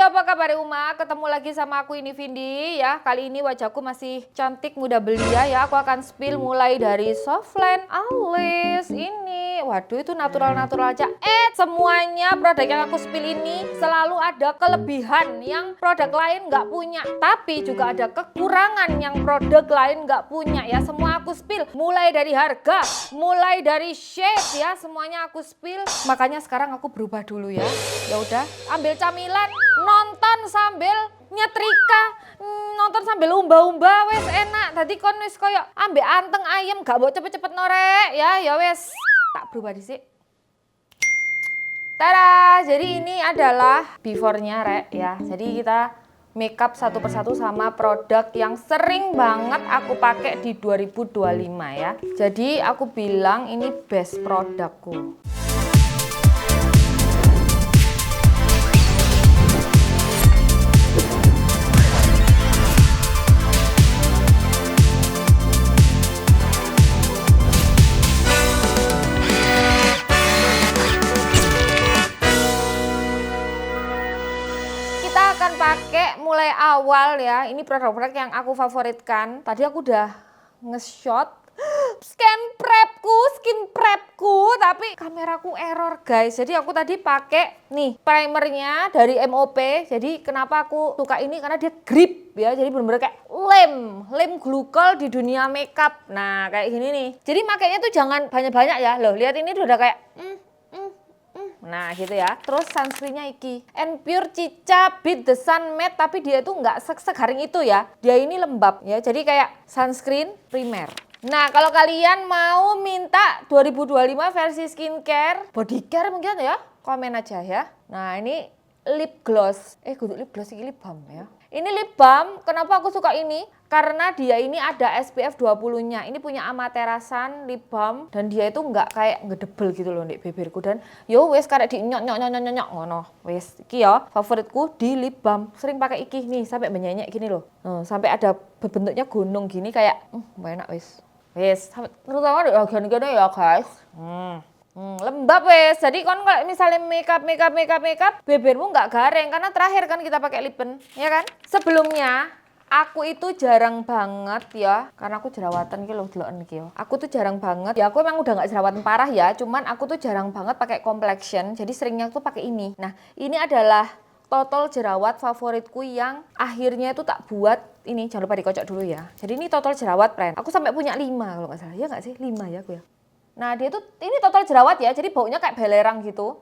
apa kabar Uma? Ketemu lagi sama aku ini Vindi ya. Kali ini wajahku masih cantik muda belia ya. Aku akan spill mulai dari softline, alis, ini. Waduh itu natural-natural aja. Semuanya produk yang aku spill ini selalu ada kelebihan yang produk lain nggak punya. Tapi juga ada kekurangan yang produk lain nggak punya ya. Semua aku spill. Mulai dari harga, mulai dari shade ya. Semuanya aku spill. Makanya sekarang aku berubah dulu ya. Ya udah, ambil camilan, nonton sambil nyetrika, nonton sambil umba-umba wes enak. Tadi kon wis koyo ambek anteng ayam gak mau cepet-cepet norek ya wes. Tak berubah dhisik. Tada, jadi ini adalah before-nya rek ya. Jadi kita makeup satu persatu sama produk yang sering banget aku pakai di 2025 ya. Jadi aku bilang ini best produkku. Akan pakai mulai awal ya. Ini produk-produk yang aku favoritkan. Tadi aku udah nge-shot skin prepku, tapi kameraku error guys. Jadi aku tadi pakai nih primernya dari MOP. Jadi kenapa aku suka ini karena dia grip ya. Jadi bener-bener kayak lem glukol di dunia makeup. Nah kayak gini nih. Jadi makanya tuh jangan banyak-banyak ya. Loh lihat ini udah kayak nah gitu ya. Terus sunscreennya iki Enpure Cica Beat The Sun Matte, tapi dia tuh nggak segaring itu ya. Dia ini lembab ya. Jadi kayak sunscreen primer. Nah kalau kalian mau minta 2025 versi skincare, body care mungkin ya, komen aja ya. Nah ini lip gloss. Kudu lip gloss ini lip balm ya. Ini lip balm, kenapa aku suka ini? Karena dia ini ada SPF 20-nya. Ini punya Amaterasan lip balm dan dia itu nggak kayak ngedebel gitu loh di bibirku, dan yo wes karek di nyok ngono. Wes iki ya favoritku di lip balm. Sering pakai iki nih sampai menyenyek gini loh. Sampai ada bentuknya gunung gini kayak enak wes. Wes, terutama di bagian gini ya guys. Lembab wes. Jadi kon kalau misalnya makeup bibirmu nggak garing karena terakhir kan kita pakai lip balm, ya kan? Sebelumnya aku itu jarang banget ya, karena aku jerawatan gitu loh deloken iki yo. Aku tuh jarang banget. Ya aku emang udah nggak jerawatan parah ya, cuman aku tuh jarang banget pakai complexion. Jadi seringnya tuh pakai ini. Nah, ini adalah total jerawat favoritku yang akhirnya itu tak buat ini. Jangan lupa dikocok dulu ya. Jadi ini total jerawat brand. Aku sampai punya 5 kalau nggak salah. Ya nggak sih? 5 ya aku ya. Nah, dia tuh ini total jerawat ya. Jadi baunya kayak belerang gitu.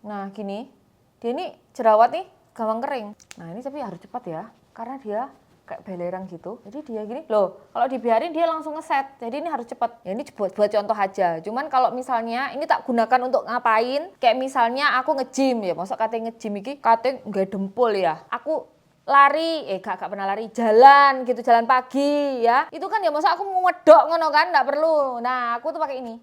Nah, gini. Dia ini jerawat nih gampang kering. Nah, ini tapi harus cepat ya. Karena dia kayak belerang gitu. Jadi dia gini loh, kalau dibiarin dia langsung ngeset. Jadi ini harus cepet. Ya ini buat contoh aja. Cuman kalau misalnya ini tak gunakan untuk ngapain, kayak misalnya aku nge-gym ya, masuk katanya nge-gym iki katanya nggak dempul ya. Aku lari, gak pernah lari, jalan gitu, jalan pagi ya. Itu kan ya masa aku mau ngedok ngono kan, nggak perlu. Nah, aku tuh pakai ini.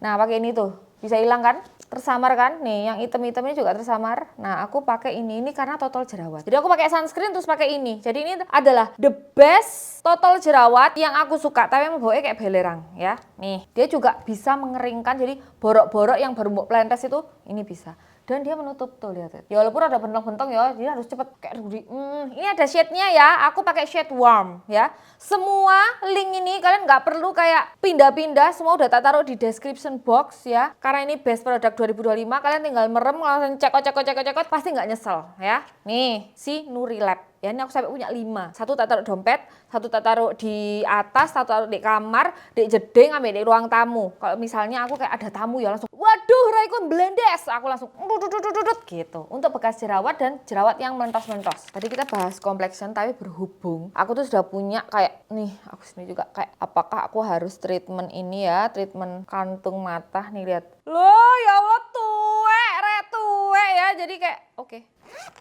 Nah, pakai ini tuh. Bisa hilang kan? Tersamar kan? Nih, yang hitam-hitamnya juga tersamar. Nah, aku pakai ini karena total jerawat. Jadi aku pakai sunscreen terus pakai ini. Jadi ini adalah the best total jerawat yang aku suka. Tapi emang baunya kayak belerang ya. Nih, dia juga bisa mengeringkan. Jadi borok-borok yang baru mau pelentes itu ini bisa. Dan dia menutup tuh, lihat. Ya walaupun ada bentong-bentong ya, jadi harus cepet kayak Rudy. Ini ada shade-nya ya. Aku pakai shade warm ya. Semua link ini kalian nggak perlu kayak pindah-pindah, semua udah tak taruh di description box ya. Karena ini best product 2025, kalian tinggal merem langsung cekot pasti nggak nyesel ya. Nih, si Nurilab. Ya, ini aku sampai punya 5. Satu tak taruh dompet, satu tak taruh di atas, satu taruh di kamar, di jeding, ambil di ruang tamu. Kalau misalnya aku kayak ada tamu ya langsung, waduh Raikon blendes, aku langsung gitu. Untuk bekas jerawat dan jerawat yang mentos-mentos. Tadi kita bahas complexion, tapi berhubung aku tuh sudah punya kayak nih, aku sini juga kayak apakah aku harus treatment ini ya, treatment kantung mata nih, lihat. Loh ya Allah tuwek ya, jadi kayak oke.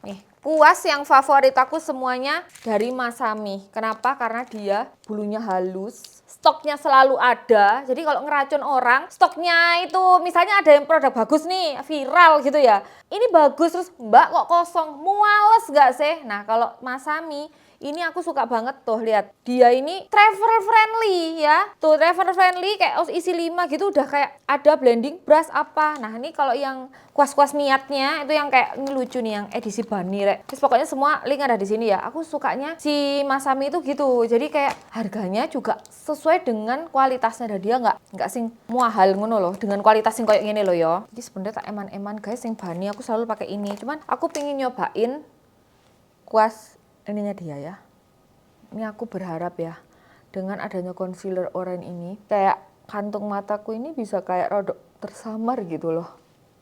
Nih, kuas yang favorit aku semuanya dari Masami. Kenapa? Karena dia bulunya halus, stoknya selalu ada. Jadi kalau ngeracun orang, stoknya itu misalnya ada yang produk bagus nih, viral gitu ya. Ini bagus terus Mbak kok kosong, muales gak sih? Nah kalau Masami Ini aku suka banget tuh, lihat. Dia ini travel friendly ya. Tuh travel friendly kayak isi 5 gitu udah kayak ada blending brush apa. Nah, ini kalau yang kuas-kuas niatnya itu yang kayak ini lucu nih yang edisi Bunny rek. Terus pokoknya semua link ada di sini ya. Aku sukanya si Masami itu gitu. Jadi kayak harganya juga sesuai dengan kualitasnya, dan dia nggak sing mahal ngono loh, dengan kualitas sing kayak gini loh ya. Jadi sebenarnya tak eman-eman guys, sing Bunny aku selalu pakai ini. Cuman aku pengen nyobain kuas ininya dia ya. Ini aku berharap ya dengan adanya concealer oranye ini kayak kantung mataku ini bisa kayak rodok tersamar gitu loh.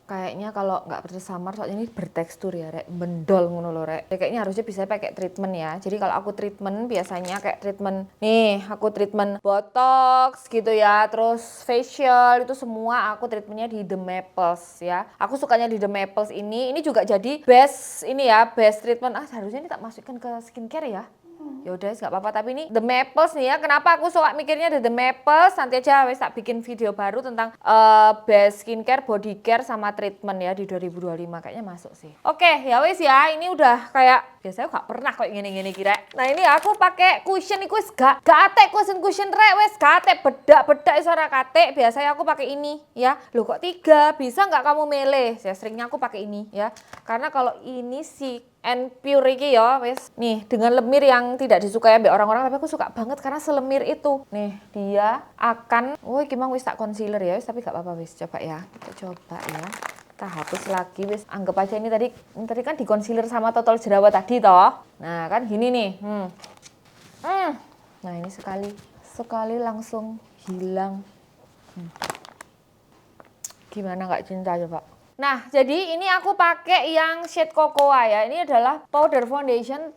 Kayaknya kalau nggak tersamar soalnya ini bertekstur ya rek, mendol ngono loh rek. Kayaknya harusnya bisa pakai treatment ya. Jadi kalau aku treatment biasanya kayak treatment nih, aku treatment botox gitu ya, terus facial itu semua aku treatmentnya di The Maples ya. Aku sukanya di The Maples ini juga jadi best ini ya, best treatment. Seharusnya ini tak masukkan ke skincare ya. Ya udah nggak apa-apa, tapi ini The Maples nih ya. Kenapa aku suka mikirnya The Maples? Nanti aja wes tak bikin video baru tentang best skincare, body care sama treatment ya di 2025 kayaknya masuk sih. Oke, ya wes ya. Ini udah kayak biasanya gak pernah kayak gini-gini kira. Nah, ini aku pakai cushion iku wis gak ate cushion rek, wes gak ate bedak-bedak iso ora kate. Biasanya aku pakai ini ya. Loh kok 3? Bisa nggak kamu milih? Ya seringnya aku pakai ini ya. Karena kalau ini sih and pure iki ya wes nih dengan lemir yang tidak disukai ambek orang-orang, tapi aku suka banget karena selemir itu. Nih dia akan gimana wis tak concealer ya wis, tapi gak apa-apa wis, coba ya kita coba ya, kita hapus lagi wis, anggap aja ini tadi kan di concealer sama totol jerawat tadi toh. Nah kan gini nih nah ini sekali langsung hilang. Gimana nggak cinta coba. Nah, jadi ini aku pakai yang shade Cocoa ya. Ini adalah powder foundation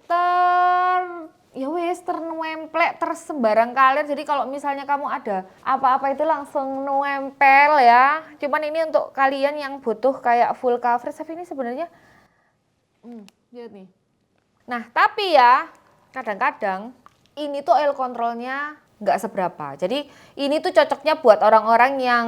ternempel tersembarang kalir. Jadi kalau misalnya kamu ada apa-apa itu langsung nempel ya. Cuman ini untuk kalian yang butuh kayak full coverage, tapi ini sebenarnya lihat nih. Nah, tapi ya kadang-kadang ini tuh oil controlnya nggak seberapa. Jadi ini tuh cocoknya buat orang-orang yang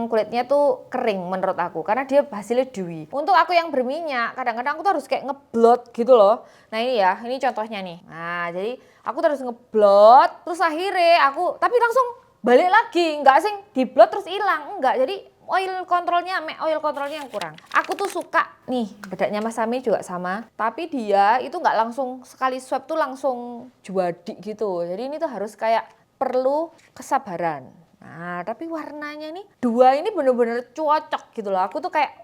kulitnya tuh kering menurut aku, karena dia hasilnya dewy. Untuk aku yang berminyak, kadang-kadang aku tuh harus kayak ngeblot gitu loh. Nah ini ya, ini contohnya nih. Nah jadi aku terus ngeblot, terus akhirnya aku tapi langsung balik lagi, nggak sing diblot terus hilang, enggak. Jadi oil controlnya yang kurang. Aku tuh suka nih bedaknya Masami juga sama, tapi dia itu nggak langsung sekali swab tuh langsung jadi gitu. Jadi ini tuh harus kayak perlu kesabaran. Nah tapi warnanya nih dua ini bener-bener cocok gitu loh. Aku tuh kayak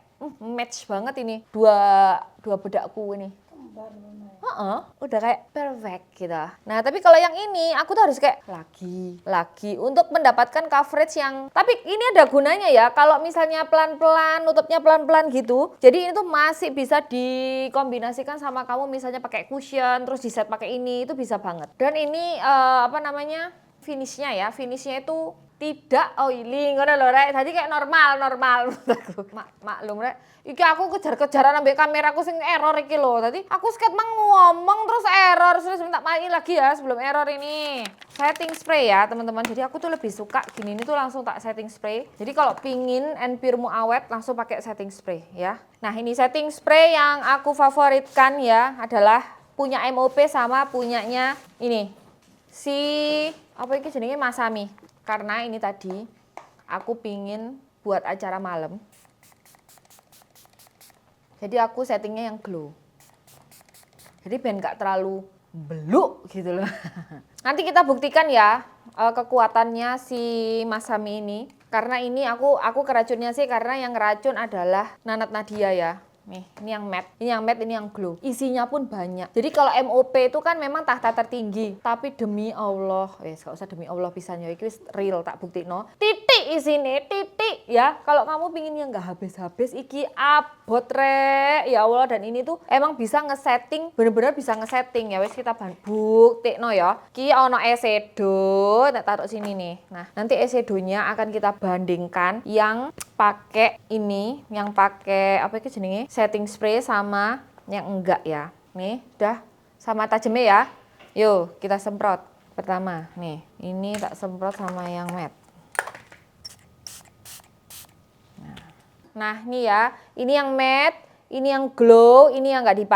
match banget ini dua bedakku ini. Udah kayak perfect gitu. Nah tapi kalau yang ini aku tuh harus kayak lagi untuk mendapatkan coverage yang, tapi ini ada gunanya ya kalau misalnya pelan-pelan, nutupnya pelan-pelan gitu. Jadi ini tuh masih bisa dikombinasikan sama kamu misalnya pakai cushion terus di set pakai ini, itu bisa banget. Dan ini finishnya itu tidak oily ngono lho rek. Jadi kayak normal maklum rek. Iki aku kejar-kejaran ambek kameraku sing error iki lho. Tadi aku sket ngomong terus error. Terus minta maaf lagi ya sebelum error ini. Setting spray ya teman-teman. Jadi aku tuh lebih suka gini, ini tuh langsung tak setting spray. Jadi kalau pingin and puremu awet langsung pakai setting spray ya. Nah ini setting spray yang aku favoritkan ya adalah punya MOP sama punyanya ini si apa ini jenenge Masami. Karena ini tadi aku pingin buat acara malam. Jadi aku settingnya yang glow. Jadi biar nggak terlalu beluk gitu loh. Nanti kita buktikan ya kekuatannya si Masami ini. Karena ini aku keracunnya sih karena yang ngeracun adalah Nanat Nadia ya. Nih, ini yang matte, ini yang glow. Isinya pun banyak. Jadi kalau MOP itu kan memang tahta tertinggi. Tapi demi Allah, gak usah demi Allah pisannya, ini real tak bukti no. Titik isine, titik ya. Kalau kamu pingin yang gak habis-habis, iki abot rek. Ya Allah, dan ini tuh emang bisa ngesetting, bener-bener bisa ngesetting ya. Wes kita bukti no ya. Ki ono eyeshadow, tak taruh sini nih. Nah, nanti eyeshadownya akan kita bandingkan yang pakai ini, yang pakai apa itu jenenge setting spray sama yang enggak ya. Nih, udah sama tajamnya ya. Yuk, kita semprot. Pertama, nih, ini tak semprot sama yang matte. Nah, ini ya, ini yang matte, ini yang glow, ini yang enggak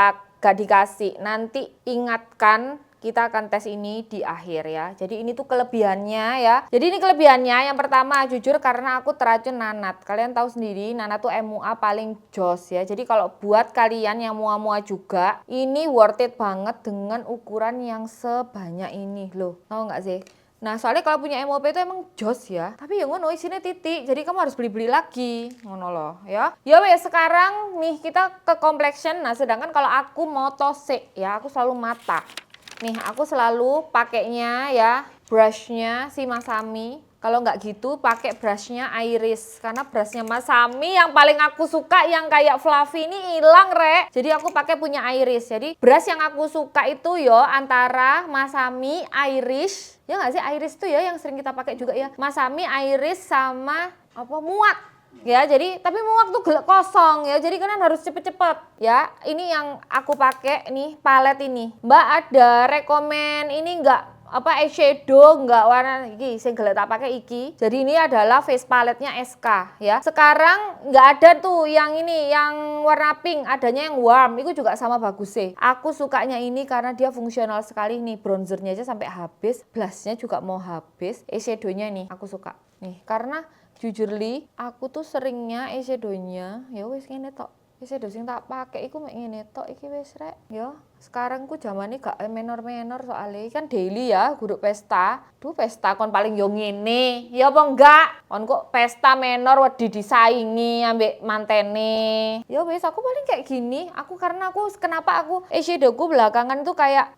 dikasih. Nanti ingatkan kita akan tes ini di akhir ya. Jadi ini tuh kelebihannya ya. Jadi ini kelebihannya yang pertama jujur karena aku teracun nanat. Kalian tahu sendiri nanat tuh MUA paling jos ya. Jadi kalau buat kalian yang mua-mua juga, ini worth it banget dengan ukuran yang sebanyak ini loh. Tahu nggak sih? Nah soalnya kalau punya MOP itu emang jos ya. Tapi ya ngono isinya titik. Jadi kamu harus beli-beli lagi. Ngono loh ya. Ya wes sekarang nih kita ke complexion. Nah sedangkan kalau aku mau tose ya aku selalu mata. Nih aku selalu pakainya ya brushnya si Masami. Kalau nggak gitu pakai brushnya Iris. Karena brushnya Masami yang paling aku suka yang kayak fluffy ini hilang Rek. Jadi aku pakai punya Iris. Jadi brush yang aku suka itu yo antara Masami, Iris. Ya nggak sih Iris tuh ya yang sering kita pakai juga ya. Masami, Iris sama apa muak. Ya jadi tapi muak tuh kosong ya. Jadi kalian harus cepet-cepet ya. Ini yang aku pakai nih palet ini. Mbak ada rekomen ini enggak? Apa eyeshadow enggak warna iki sing gelek tak pakai iki. Jadi ini adalah face paletnya SK ya. Sekarang enggak ada tuh yang ini yang warna pink, adanya yang warm. Itu juga sama bagus sih. Aku sukanya ini karena dia fungsional sekali nih. Bronzernya aja sampai habis, blushnya juga mau habis. Eyeshadownya nih aku suka. Nih karena jujur li, aku tuh seringnya eyeshadownya ya wis ngene tok. Eyeshadow sing tak pakai iku mek ngene tok iki wis rek. Yo, sekarang ku zamane gak menor-menor soalnya kan daily ya, guru pesta. Duh pesta kon paling yo ngene. Ya apa enggak? Kon kok pesta menor wedi disaingi ambek mantene. Ya wis aku paling kayak gini. Kenapa aku eyeshadowku belakangan tuh kayak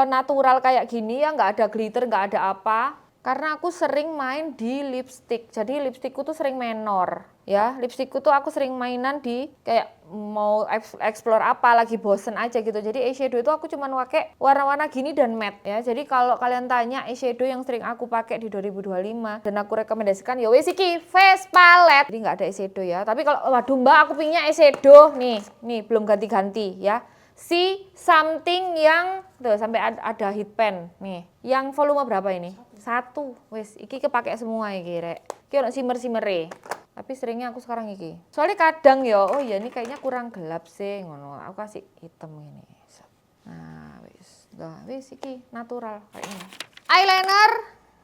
natural kayak gini ya, nggak ada glitter, nggak ada apa. Karena aku sering main di lipstick, jadi lipstickku tuh sering menor ya. Lipstickku tuh aku sering mainan di kayak mau explore apa lagi bosen aja gitu. Jadi eyeshadow itu aku cuma pakai warna-warna gini dan matte ya. Jadi kalau kalian tanya eyeshadow yang sering aku pakai di 2025 dan aku rekomendasikan ya wes iki face palette. Jadi nggak ada eyeshadow ya. Tapi kalau waduh mbak aku pinginnya eyeshadow nih belum ganti-ganti ya. Si something yang tuh sampai ada heat pen nih. Yang volume berapa ini? 1. Wes iki kepake semua iki rek. Iki ono shimmer-shimmere. Tapi seringnya aku sekarang iki. Soalnya kadang ya, oh ya ini kayaknya kurang gelap sih ngono. Aku kasih hitam ini. Nah, wis iki natural kayak ini. Eyeliner.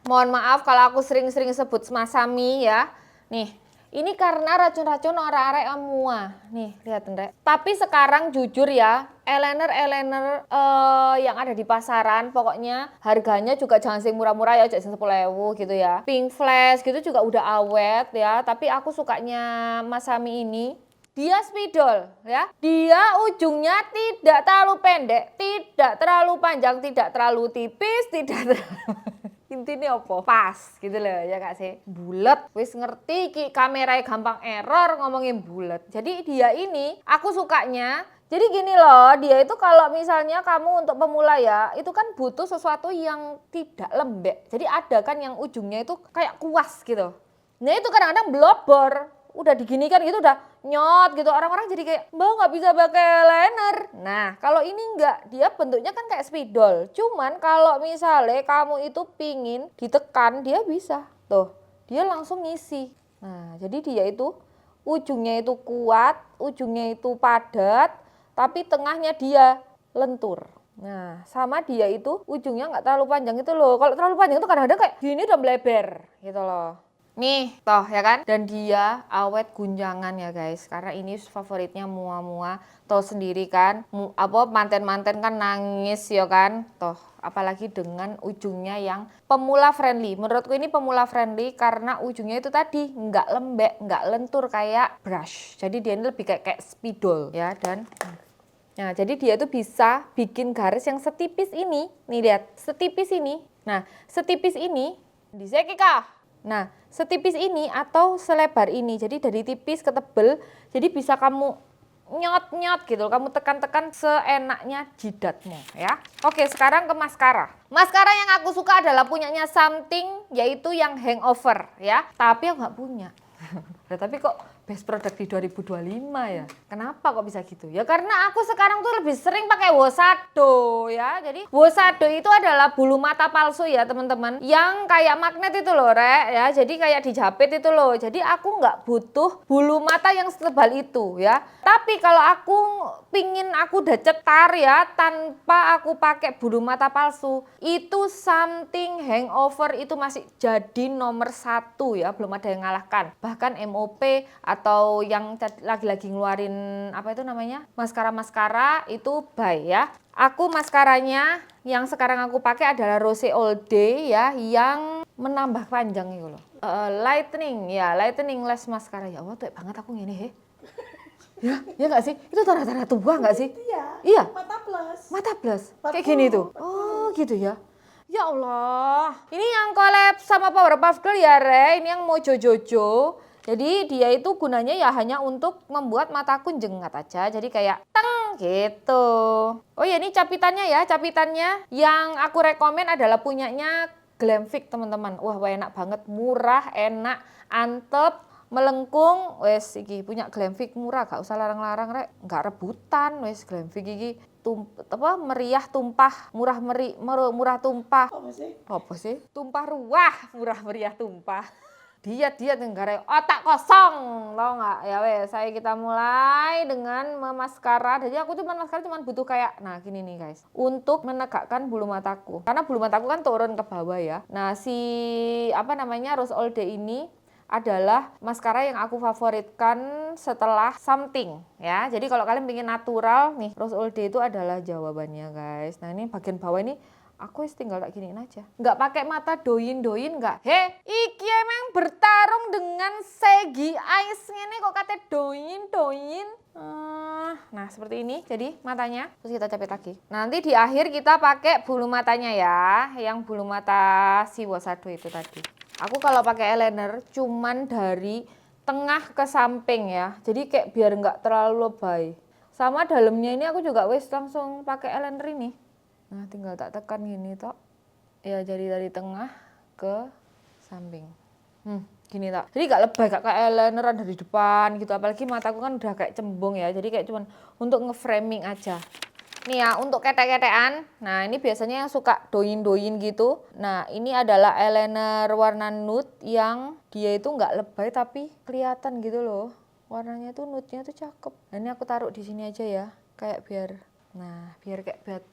Mohon maaf kalau aku sering-sering sebut Masami ya. Nih, ini karena racun-racun arek-arek semua. Nih, lihat Rek. Tapi sekarang jujur ya, eyeliner yang ada di pasaran pokoknya harganya juga jangan sing murah-murah ya, sing 10.000 gitu ya. Pink Flash gitu juga udah awet ya, tapi aku sukanya Masami ini. Dia spidol ya. Dia ujungnya tidak terlalu pendek, tidak terlalu panjang, tidak terlalu tipis, tidak terlalu intinya apa? Pas gitu loh ya kak sih. Bulet, wis ngerti ki kameranya gampang error ngomongin bulet. Jadi dia ini aku sukanya. Jadi gini loh, dia itu kalau misalnya kamu untuk pemula ya, itu kan butuh sesuatu yang tidak lembek. Jadi ada kan yang ujungnya itu kayak kuas gitu. Nah itu kadang-kadang blobor. Udah diginikan gitu udah nyot gitu, orang-orang jadi kayak mbak nggak bisa pakai eyeliner. Nah kalau ini enggak, dia bentuknya kan kayak spidol, cuman kalau misalnya kamu itu pingin ditekan dia bisa tuh, dia langsung ngisi. Nah jadi dia itu ujungnya itu kuat, ujungnya itu padat, tapi tengahnya dia lentur. Nah sama dia itu ujungnya nggak terlalu panjang itu loh. Kalau terlalu panjang itu kadang-kadang kayak gini udah melebar gitu loh. Nih toh ya kan, dan dia awet gunjangan ya guys, karena ini favoritnya mua-mua. Toh sendiri kan manten-manten kan nangis ya kan, toh apalagi dengan ujungnya yang pemula friendly. Menurutku ini pemula friendly karena ujungnya itu tadi nggak lembek, nggak lentur kayak brush. Jadi dia ini lebih kayak spidol ya. Dan nah jadi dia itu bisa bikin garis yang setipis ini. Nih lihat, setipis ini. Nah setipis ini di Sekika. Nah, setipis ini atau selebar ini. Jadi dari tipis ke tebel. Jadi bisa kamu nyot-nyot gitu. Kamu tekan-tekan seenaknya jidatmu ya. Oke, sekarang ke maskara. Maskara yang aku suka adalah punyanya Something, yaitu yang hangover ya. Tapi aku nggak punya. Nah, tapi kok best product di 2025 ya. Kenapa kok bisa gitu? Ya karena aku sekarang tuh lebih sering pakai Wosado ya. Jadi Wosado itu adalah bulu mata palsu ya teman-teman. Yang kayak magnet itu loh Rek ya. Jadi kayak dijepit itu loh. Jadi aku nggak butuh bulu mata yang setebal itu ya. Tapi kalau aku pingin aku udah cetar ya tanpa aku pakai bulu mata palsu, itu something hangover itu masih jadi nomor 1 ya. Belum ada yang ngalahkan. Bahkan MOP atau yang lagi-lagi ngeluarin apa itu namanya maskara itu buy ya. Aku maskaranya yang sekarang aku pakai adalah Rose All Day ya, yang menambah panjang itu loh. Lightening lash maskara. Ya Allah tuh banget aku gini he. Ya nggak sih? Itu tanda-tanda tua nggak sih? Iya. Mata plus. Kayak gini tuh. Oh gitu ya. Ya Allah. Ini yang collab sama Powerpuff Girl ya Re. Ini yang Mojo Jojo. Jadi dia itu gunanya ya hanya untuk membuat mataku jengat aja. Jadi kayak teng gitu. Oh ya ini capitannya ya. Capitannya yang aku rekomen adalah punyanya Glamfix teman-teman. Wah enak banget. Murah, enak, antep, melengkung. Wes iki punya Glamfix murah. Gak usah larang-larang Rek. Gak rebutan wes Glamfix iki. Meriah tumpah, murah tumpah. Apa sih? Tumpah ruah, murah meriah tumpah. Diet negara otak kosong, tau nggak? Ya wes, kita mulai dengan memaskara. Jadi aku tuh maskara cuma butuh kayak, nah gini nih guys, untuk menegakkan bulu mataku. Karena bulu mataku kan turun ke bawah ya. Nah Rose All Day ini adalah maskara yang aku favoritkan setelah something ya. Jadi kalau kalian pengen natural nih, Rose All Day itu adalah jawabannya guys. Nah ini bagian bawah ini aku tinggal tak giniin aja. Nggak pakai mata doyin nggak. Iki emang bertarung dengan segi eyes ini kok kata doyin. Nah seperti ini jadi matanya. Terus kita capit lagi. Nanti di akhir kita pakai bulu matanya ya. Yang bulu mata si Wosado itu tadi. Aku kalau pakai eyeliner cuman dari tengah ke samping ya. Jadi kayak biar nggak terlalu lebay. Sama dalamnya ini aku juga wes langsung pakai eyeliner ini. Nah tinggal tak tekan gini tok. Ya jadi dari tengah ke samping. Gini tok. Jadi gak lebay, gak kayak eyelineran dari depan gitu. Apalagi mataku kan udah kayak cembung ya. Jadi kayak cuman untuk nge-framing aja. Nih ya untuk ketek-ketekan. Nah ini biasanya yang suka doyin gitu. Nah ini adalah eyeliner warna nude yang dia itu gak lebay tapi kelihatan gitu loh. Warnanya tuh nude-nya tuh cakep. Nah ini aku taruh di sini aja ya. Kayak biar kayak buat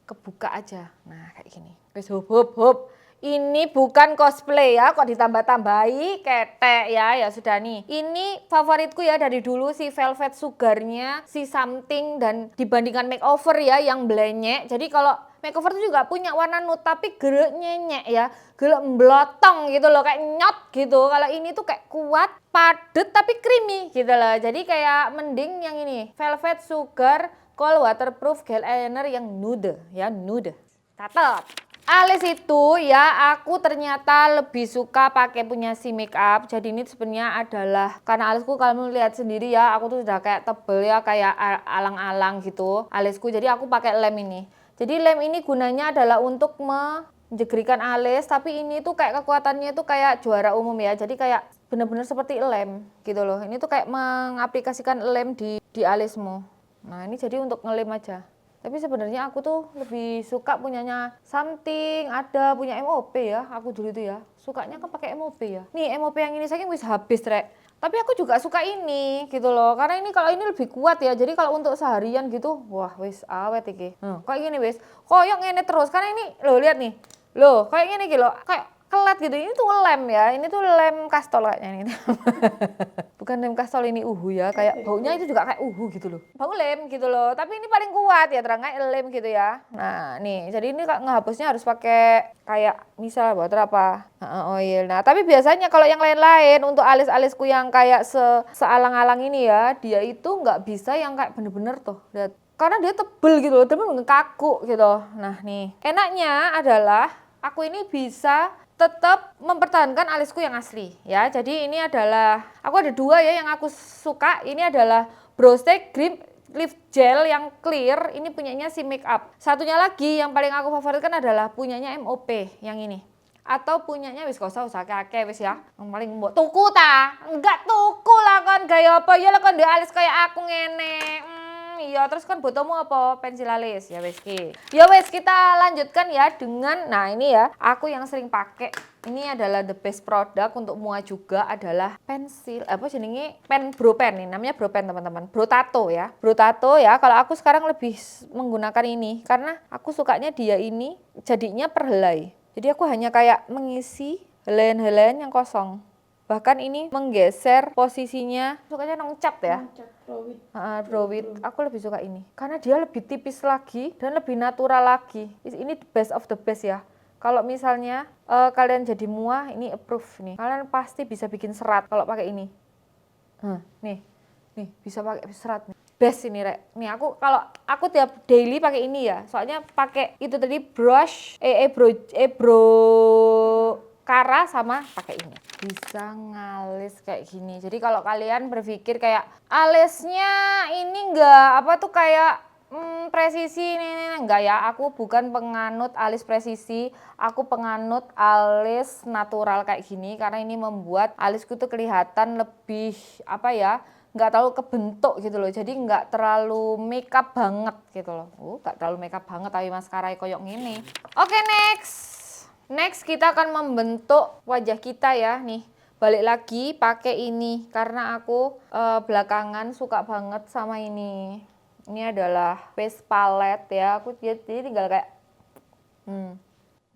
kebuka aja. Nah kayak gini. Wes hop. Ini bukan cosplay ya, kok ditambah-tambahi ketek ya. Ya sudah nih. Ini favoritku ya dari dulu si Velvet Sugarnya, si something dan dibandingkan makeover ya yang blenyek. Jadi kalau makeover itu juga punya warna nude tapi gelek nyenyek ya. Gelek blotong gitu loh, kayak nyot gitu. Kalau ini tuh kayak kuat, padet tapi creamy gitu loh. Jadi kayak mending yang ini, Velvet Sugar Kohl Waterproof Gel Eyeliner yang nude ya, nude. Catat. Alis itu ya aku ternyata lebih suka pakai punya si Makeup. Jadi ini sebenarnya adalah karena alisku kamu lihat sendiri ya, aku tuh udah kayak tebel ya, kayak alang-alang gitu alisku. Jadi aku pakai lem ini. Jadi lem ini gunanya adalah untuk menjegrikan alis, tapi ini tuh kayak kekuatannya tuh kayak juara umum ya. Jadi kayak bener-bener seperti lem gitu loh. Ini tuh kayak mengaplikasikan lem di alismu. Nah ini jadi untuk ngelem aja. Tapi sebenarnya aku tuh lebih suka punyanya something, ada punya MOP ya. Aku dulu itu ya, sukanya kan pakai MOP ya. Nih MOP yang ini saking wis habis Rek. Tapi aku juga suka ini gitu loh. Karena ini kalau ini lebih kuat ya. Jadi kalau untuk seharian gitu, wah wis awet iki. Kayak gini wis. Koyok ngene terus. Karena ini loh lihat nih. Loh, kayak gini gitu loh. Kayak kelet gitu. Ini tuh lem ya. Ini tuh lem kastol kayaknya ini. Bukan lem kastol ini ya. Kayak baunya itu juga kayak gitu loh. Bau lem gitu loh. Tapi ini paling kuat ya terangnya lem gitu ya. Nah nih. Jadi ini ngehapusnya harus pakai kayak misal butter apa? Oil. Nah tapi biasanya kalau yang lain-lain untuk alis-alisku yang kayak sealang-alang ini ya. Dia itu nggak bisa yang kayak bener-bener tuh. Lihat. Karena dia tebel gitu loh. Tapi kaku gitu. Nah nih. Enaknya adalah aku ini bisa tetap mempertahankan alisku yang asli ya. Jadi ini adalah aku ada dua ya yang aku suka. Ini adalah Brow Stick Grip Lift Gel yang clear. Ini punyanya si Makeup. Satunya lagi yang paling aku favoritkan adalah punyanya MOP yang ini. atau punyanya wis gak usah akeh wis ya. Paling mbok tuku ta? Enggak tuku lah kan gaya apa ya lah kan ndek alis kayak aku ngene. Iya, terus kan butuhmu apa? Pensil alis. Ya wes ki. Ya wes kita lanjutkan ya dengan nah ini ya, aku yang sering pakai. Ini adalah the best product untuk mua juga adalah pensil apa jenenge pen Brow Pen nih. Namanya Brow Pen teman-teman. Brow Tattoo ya. Brow Tattoo ya. Kalau aku sekarang lebih menggunakan ini karena aku sukanya dia ini jadinya per helai. Jadi aku hanya kayak mengisi helaian-helaian yang kosong. Bahkan ini menggeser posisinya, sukanya nongcat ya. Brow width. Aku lebih suka ini. Karena dia lebih tipis lagi dan lebih natural lagi. Ini the best of the best ya. Kalau misalnya kalian jadi mua, ini approve nih. Kalian pasti bisa bikin serat kalau pakai ini. Nih bisa pakai serat nih. Best ini rek. Nih kalau aku tiap daily pakai ini ya. Soalnya pakai itu tadi brush, brow Kara sama pakai ini. Bisa ngalis kayak gini. Jadi kalau kalian berpikir kayak alisnya ini enggak apa tuh kayak presisi ini enggak ya. Aku bukan penganut alis presisi, aku penganut alis natural kayak gini karena ini membuat alisku tuh kelihatan lebih apa ya? Nggak terlalu kebentuk gitu loh, jadi nggak terlalu makeup banget gitu loh. Nggak terlalu makeup banget tapi maskara koyok gini. Oke, next kita akan membentuk wajah kita ya nih. Balik lagi pakai ini karena aku belakangan suka banget sama ini. Ini adalah face palette ya. Aku jadi tinggal kayak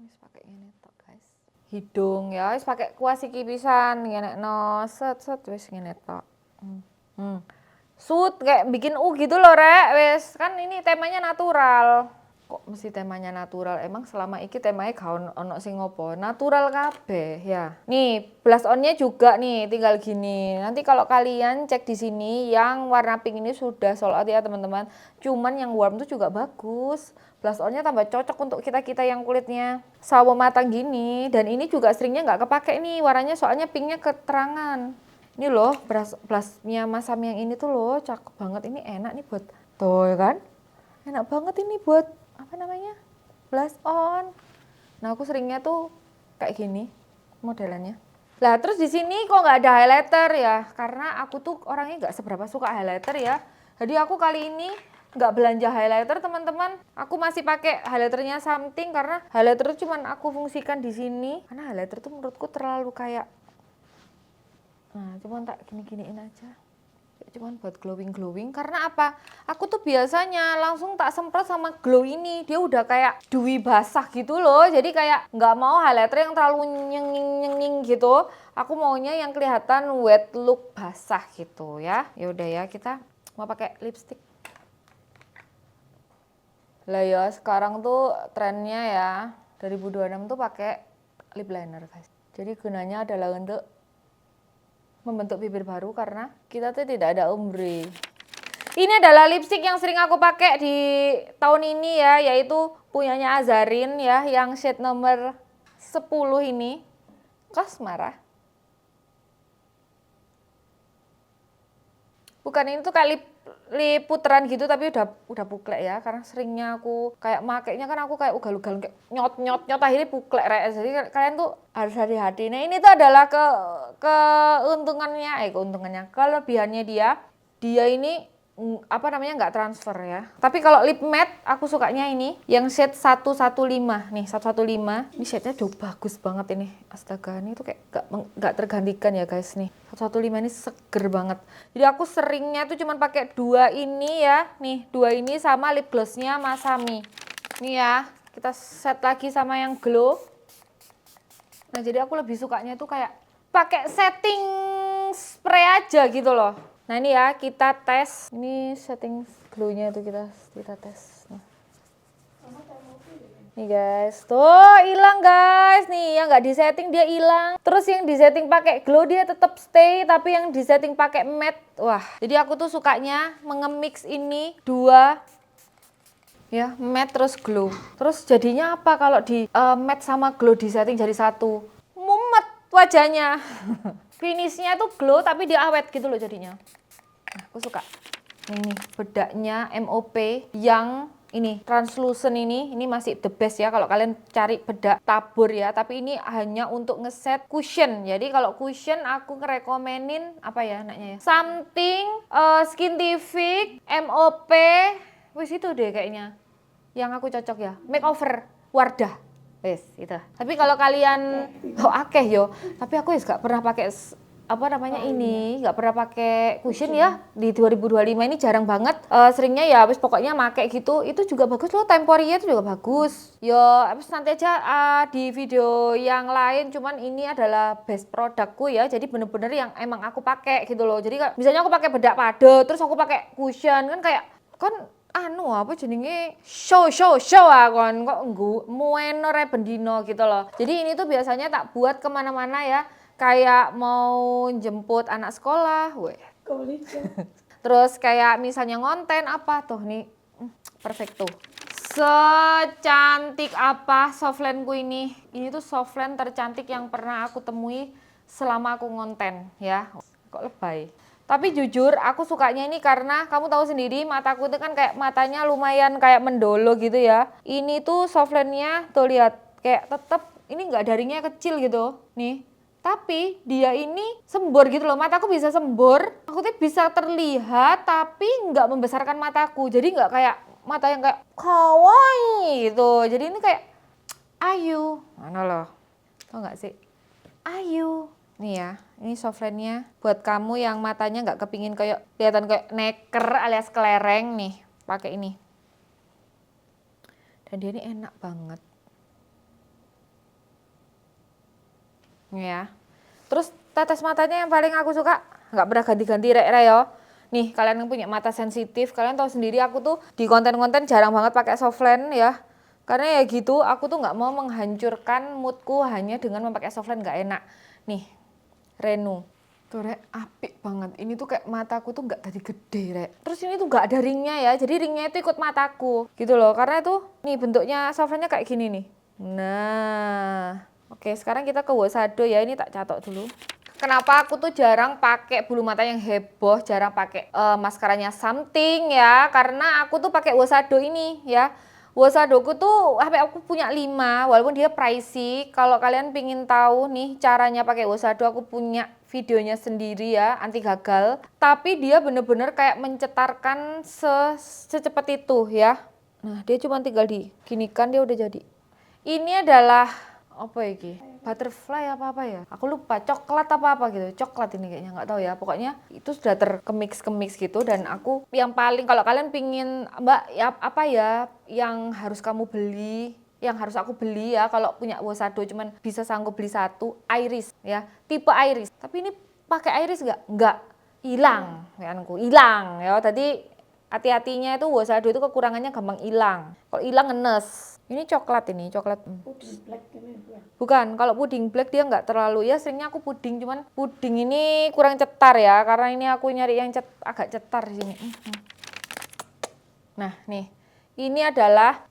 wis pakai ini tok guys. Hidung ya wis pakai kuas iki pisan ngene no set wis ngene tok. Shoot kayak bikin gitu loh rek wes kan ini temanya natural. Kok mesti temanya natural? Emang selama iki temanya gak ono sing ngopo? Natural kabeh ya. Nih, blush on-nya juga nih tinggal gini. Nanti kalau kalian cek di sini yang warna pink ini sudah sold out ya teman-teman. Cuman yang warm tuh juga bagus. Blush on-nya tambah cocok untuk kita-kita yang kulitnya sawo matang gini dan ini juga seringnya nggak kepake nih warnanya soalnya pinknya keterangan. Ini loh blushnya Mas Sam yang ini tuh loh cakep banget, ini enak nih buat tuh kan, enak banget ini buat apa namanya blush on. Nah aku seringnya tuh kayak gini modelannya. Lah terus di sini kok nggak ada highlighter ya, karena aku tuh orangnya nggak seberapa suka highlighter ya. Jadi aku kali ini nggak belanja highlighter teman-teman. Aku masih pakai highlighternya Something karena highlighter tuh cuman aku fungsikan di sini. Karena highlighter tuh menurutku terlalu kayak cuman tak gini-giniin aja. Cuman buat glowing karena apa? Aku tuh biasanya langsung tak semprot sama glow ini. Dia udah kayak dewy basah gitu loh. Jadi kayak nggak mau highlighter yang terlalu nyenging gitu. Aku maunya yang kelihatan wet look basah gitu ya. Ya udah ya, kita mau pakai lipstick. Lah ya, sekarang tuh trennya ya 2026 tuh pakai lip liner guys. Jadi gunanya adalah untuk membentuk bibir baru karena kita tuh tidak ada ombre. Ini adalah lipstick yang sering aku pakai di tahun ini ya, yaitu punyanya Azarin ya, yang shade nomor 10 ini. Kosmara. Bukan ini tuh kayak lip puteran gitu tapi udah puklek ya, karena seringnya aku kayak makainya kan aku kayak ugal-ugal kayak nyot akhirnya puklek rek. Jadi kalian tuh harus hati-hati. Nah ini tuh adalah keuntungannya kelebihannya dia ini apa namanya nggak transfer ya. Tapi kalau lip matte aku sukanya ini yang shade 115 nih, 115. Ini shade-nya jauh bagus banget ini. Astaga, ini tuh kayak nggak tergantikan ya guys nih. 115 ini seger banget. Jadi aku seringnya tuh cuman pakai dua ini ya. Nih, dua ini sama lip gloss-nya Masami. Nih ya, kita set lagi sama yang glow. Nah, jadi aku lebih sukanya tuh kayak pakai setting spray aja gitu loh. Nah ini ya kita tes, ini setting glownya itu kita tes. Nih guys, tuh hilang guys, nih yang nggak disetting dia hilang. Terus yang disetting pakai glow dia tetap stay, tapi yang disetting pakai matte, wah. Jadi aku tuh sukanya mengemix ini dua, ya matte terus glow. Terus jadinya apa kalau di matte sama glow disetting jadi satu? Mumet wajahnya. Finishnya tuh glow tapi dia awet gitu loh jadinya. Nah, aku suka ini bedaknya MOP yang Ini translucent ini masih the best ya kalau kalian cari bedak tabur ya. Tapi ini hanya untuk ngeset cushion. Jadi kalau cushion aku ngerekomenin apa ya anaknya ya? Something, Skintific, MOP, wis itu deh kayaknya. Yang aku cocok ya. Makeover, Wardah. Wes itu. Tapi kalau kalian akeh yo. Tapi aku gak pernah pakai apa namanya ini, nggak pernah pakai cushion ya di 2025 ini jarang banget. Seringnya ya habis pokoknya make gitu. Itu juga bagus loh, Temporia itu juga bagus. Yo habis nanti aja di video yang lain, cuman ini adalah best produkku ya. Jadi bener-bener yang emang aku pakai gitu loh. Jadi misalnya aku pakai bedak pade terus aku pakai cushion kan kayak apa jenenge show kan kok mueno re bendino gitu loh. Jadi ini tuh biasanya tak buat kemana-mana ya. Kayak mau jemput anak sekolah, terus kayak misalnya ngonten apa tuh nih, perfect tuh. Secantik apa softlandku ini tuh softland tercantik yang pernah aku temui selama aku ngonten ya. Kok lebay. Tapi jujur aku sukanya ini karena kamu tahu sendiri mataku itu kan kayak matanya lumayan kayak mendolo gitu ya. Ini tuh softlandnya tuh lihat kayak tetep ini nggak daringnya kecil gitu nih. Tapi dia ini sembur gitu loh, mataku bisa sembur, aku tuh bisa terlihat tapi nggak membesarkan mataku, jadi nggak kayak mata yang kayak kawaii gitu, jadi ini kayak ayu, mana loh, tau nggak sih, ayu, nih ya, ini softlandnya buat kamu yang matanya nggak kepingin kayak kelihatan kayak neker alias kelereng nih, pakai ini, dan dia ini enak banget. Ya. Terus tetes matanya yang paling aku suka nggak pernah ganti-ganti rek yo. Nih kalian yang punya mata sensitif, kalian tahu sendiri aku tuh di konten-konten jarang banget pakai softland ya. Karena ya gitu, aku tuh nggak mau menghancurkan moodku hanya dengan memakai softland nggak enak. Nih, Renu. Tuh rek, apik banget. Ini tuh kayak mataku tuh nggak tadi gede rek. Terus ini tuh nggak ada ringnya ya, jadi ringnya itu ikut mataku gitu loh. Karena tuh nih bentuknya softlandnya kayak gini nih. Nah. Oke, sekarang kita ke Wosado ya. Ini tak catok dulu. Kenapa aku tuh jarang pakai bulu mata yang heboh, jarang pakai maskaranya Something ya? Karena aku tuh pakai Wosado ini ya. Wosadoku tuh HP aku punya 5, walaupun dia pricey. Kalau kalian pingin tahu nih caranya pakai Wosado, aku punya videonya sendiri ya, anti gagal. Tapi dia bener-bener kayak mencetarkan secepat itu ya. Nah, dia cuma tinggal diginikan dia udah jadi. Ini adalah apa ya, butterfly apa ya, aku lupa, coklat apa gitu, coklat ini kayaknya, nggak tahu ya, pokoknya itu sudah terkemix gitu. Dan aku yang paling, kalau kalian pingin mbak ya apa ya yang harus kamu beli, yang harus aku beli ya kalau punya Wosado, cuman bisa sanggup beli satu, iris ya, tipe iris. Tapi ini pakai iris nggak hilang ya, hilang ya. Tadi hati-hatinya itu Wosado itu kekurangannya gampang hilang, kalau hilang ngenes. Ini coklat, puding black bukan, kalau puding black dia nggak terlalu ya, seringnya aku puding, cuman puding ini kurang cetar ya, karena ini aku nyari yang agak cetar di sini. Nah nih, ini adalah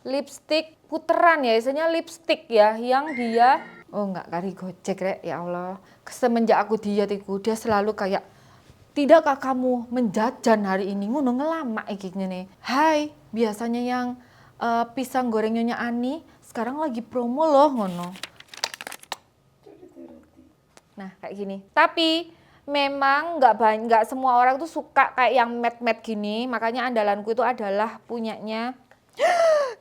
lipstick puteran ya, isinya lipstick ya, yang dia nggak kari gojek rek, ya Allah. Semenjak aku diet itu dia selalu kayak, tidakkah kamu menjajan hari ini, ngono ngelama iki nih. Hai, biasanya yang pisang goreng Nyonya Ani sekarang lagi promo loh, ngono. Nah kayak gini. Tapi memang nggak semua orang tuh suka kayak yang matte gini. Makanya andalanku itu adalah punyanya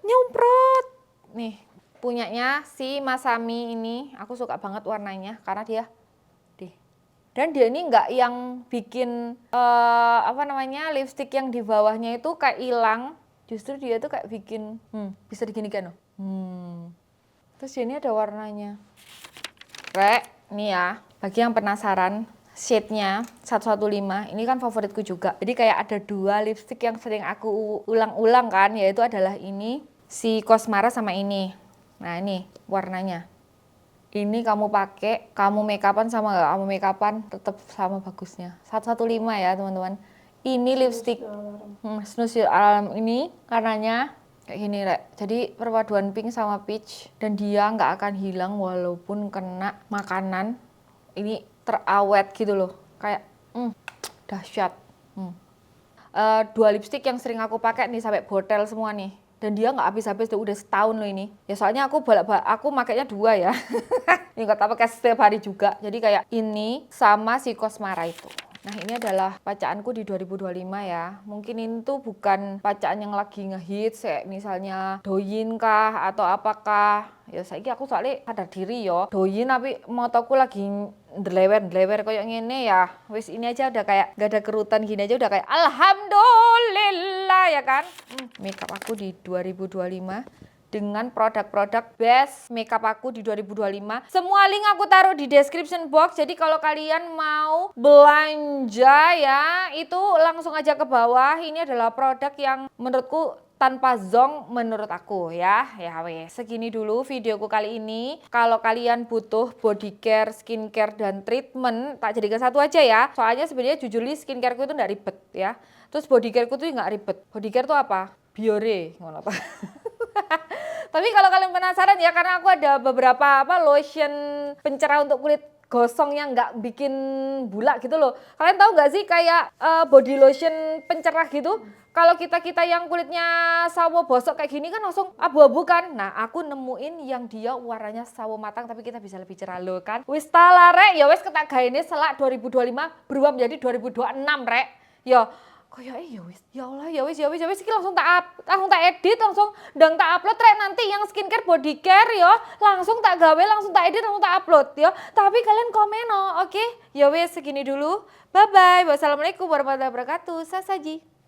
nyemprot. Nih punyanya si Masami ini. Aku suka banget warnanya karena dia dan dia ini nggak yang bikin lipstick yang di bawahnya itu kayak hilang. Justru dia tuh kayak bikin bisa diginikan loh. Terus ini ada warnanya. Rek, nih ya, bagi yang penasaran, shade-nya 115, ini kan favoritku juga. Jadi kayak ada 2 lipstick yang sering aku ulang-ulang kan, yaitu adalah ini, si Cosmara sama ini. Nah ini warnanya. Ini kamu pakai, kamu make upan sama nggak kamu make upan, tetap sama bagusnya. 115 ya teman-teman. Ini lipstick Snooze Your Alarm ini warnanya kayak gini rek. Jadi perpaduan pink sama peach, dan dia nggak akan hilang walaupun kena makanan. Ini terawet gitu loh, kayak dahsyat. 2 lipstick yang sering aku pakai nih sampai botel semua nih. Dan dia nggak habis-habis tuh, udah setahun loh ini. Ya soalnya aku makainya 2 ya. Ini nggak tahu pakai setiap hari juga. Jadi kayak ini sama si Cosmara itu. Nah ini adalah pacaanku di 2025 ya. Mungkin ini tuh bukan pacaan yang lagi ngehits kayak misalnya Douyin kah atau apakah. Ya saiki aku soalnya sadar diri yo. Douyin tapi motoku lagi ndlewer kayak ngene ya. Wis ini aja udah kayak gak ada kerutan gini aja udah kayak alhamdulillah ya kan. Makeup aku di 2025 dengan produk-produk best makeup aku di 2025. Semua link aku taruh di description box. Jadi kalau kalian mau belanja ya, itu langsung aja ke bawah. Ini adalah produk yang menurutku tanpa zong menurut aku ya. Ya wes, segini dulu videoku kali ini. Kalau kalian butuh body care, skincare dan treatment, tak jadikan satu aja ya. Soalnya sebenarnya jujur li skincareku itu enggak ribet ya. Terus body careku tuh enggak ribet. Body care tuh apa? Biore ngono ta. Tapi kalau kalian penasaran ya, karena aku ada beberapa lotion pencerah untuk kulit gosong yang nggak bikin bulak gitu loh. Kalian tahu nggak sih kayak body lotion pencerah gitu? Kalau kita yang kulitnya sawo bosok kayak gini kan langsung abu-abu kan. Nah aku nemuin yang dia warnanya sawo matang tapi kita bisa lebih cerah loh kan. Wis talare ya wis ketak gaene selak 2025 berubah menjadi 2026 rek. Ya kayak ya wis, ya Allah ya wis iki langsung tak edit, langsung ndang tak upload rek nanti yang skincare body care ya, langsung tak gawe, langsung tak edit, langsung tak upload ya. Tapi kalian komen oke? Ya wis segini dulu. Bye bye. Wassalamualaikum warahmatullahi wabarakatuh. Sasaji.